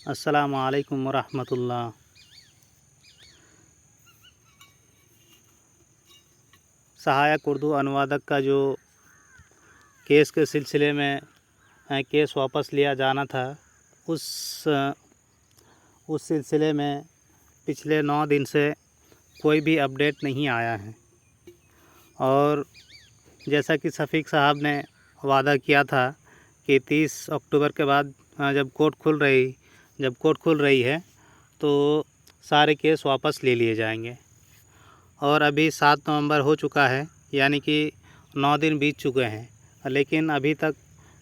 अस्सलामु अलैकुम वरहमतुल्लाह। सहायक उर्दू अनुवादक का जो केस के सिलसिले में केस वापस लिया जाना था, उस सिलसिले में पिछले 9 दिन से कोई भी अपडेट नहीं आया है। और जैसा कि शफ़ीक साहब ने वादा किया था कि 30 अक्टूबर के बाद जब कोर्ट खुल रही है तो सारे केस वापस ले लिए जाएंगे। और अभी 7 नवंबर हो चुका है, यानी कि 9 दिन बीत चुके हैं, लेकिन अभी तक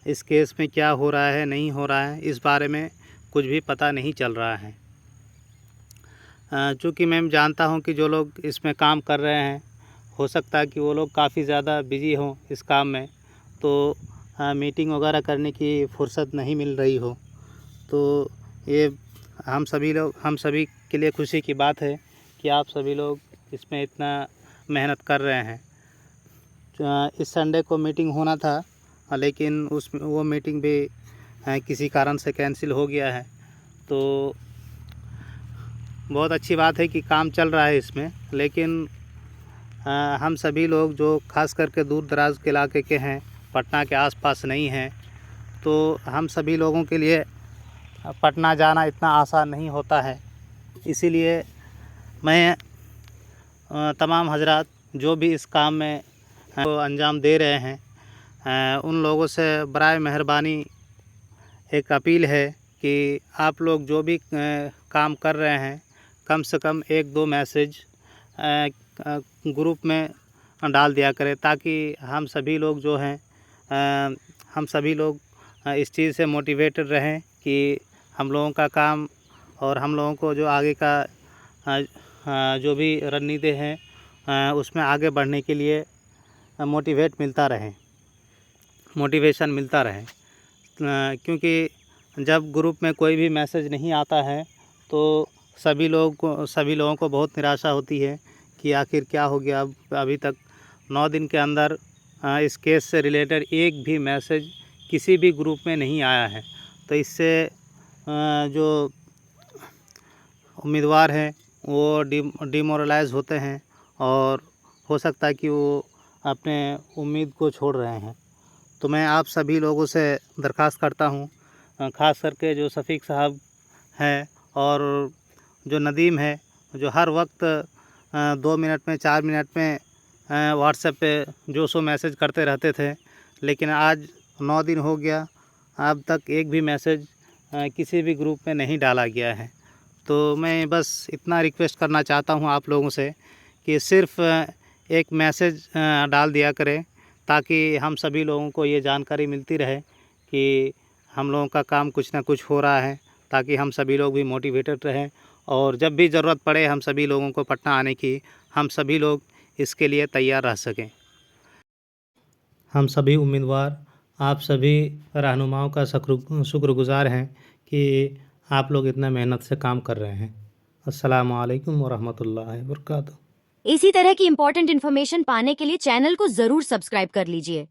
इस केस में क्या हो रहा है नहीं हो रहा है इस बारे में कुछ भी पता नहीं चल रहा है। चूँकि मैं जानता हूं कि जो लोग इसमें काम कर रहे हैं, हो सकता है कि वो लोग काफ़ी ज़्यादा बिजी हों इस काम में, तो मीटिंग वगैरह करने की फुर्सत नहीं मिल रही हो। तो ये हम सभी के लिए खुशी की बात है कि आप सभी लोग इसमें इतना मेहनत कर रहे हैं। इस संडे को मीटिंग होना था, लेकिन वो मीटिंग भी किसी कारण से कैंसिल हो गया है। तो बहुत अच्छी बात है कि काम चल रहा है इसमें, लेकिन हम सभी लोग जो खास करके दूर दराज के इलाके के हैं, पटना के आसपास नहीं हैं, तो हम सभी लोगों के लिए पटना जाना इतना आसान नहीं होता है। इसीलिए मैं तमाम हजरात जो भी इस काम में अंजाम दे रहे हैं, उन लोगों से बराए मेहरबानी एक अपील है कि आप लोग जो भी काम कर रहे हैं, कम से कम 1-2 मैसेज ग्रुप में डाल दिया करें, ताकि हम सभी लोग जो हैं हम सभी लोग इस चीज़ से मोटिवेटेड रहें कि हम लोगों का काम और हम लोगों को जो आगे का जो भी रणनीति हैं उसमें आगे बढ़ने के लिए मोटिवेशन मिलता रहे। क्योंकि जब ग्रुप में कोई भी मैसेज नहीं आता है तो सभी लोगों को बहुत निराशा होती है कि आखिर क्या हो गया। अभी तक 9 दिन के अंदर इस केस से रिलेटेड एक भी मैसेज किसी भी ग्रुप में नहीं आया है। तो इससे जो उम्मीदवार हैं वो डिमोरलाइज़ होते हैं और हो सकता है कि वो अपने उम्मीद को छोड़ रहे हैं। तो मैं आप सभी लोगों से दरख्वास्त करता हूँ, ख़ास करके जो शफ़ीक साहब हैं और जो नदीम है, जो हर वक्त 2 मिनट में 4 मिनट में व्हाट्सएप पे जो सो मैसेज करते रहते थे, लेकिन आज 9 दिन हो गया, अब तक एक भी मैसेज किसी भी ग्रुप में नहीं डाला गया है। तो मैं बस इतना रिक्वेस्ट करना चाहता हूँ आप लोगों से कि सिर्फ़ एक मैसेज डाल दिया करें, ताकि हम सभी लोगों को ये जानकारी मिलती रहे कि हम लोगों का काम कुछ ना कुछ हो रहा है, ताकि हम सभी लोग भी मोटिवेटेड रहें और जब भी ज़रूरत पड़े हम सभी लोगों को पटना आने की, हम सभी लोग इसके लिए तैयार रह सकें। हम सभी उम्मीदवार आप सभी रहनुमाओं का शुक्रगुज़ार हैं कि आप लोग इतना मेहनत से काम कर रहे हैं। अस्सलामु अलैकुम वरहमतुल्लाहि वबरकातुहू। इसी तरह की इंपॉर्टेंट इन्फॉर्मेशन पाने के लिए चैनल को जरूर सब्सक्राइब कर लीजिए।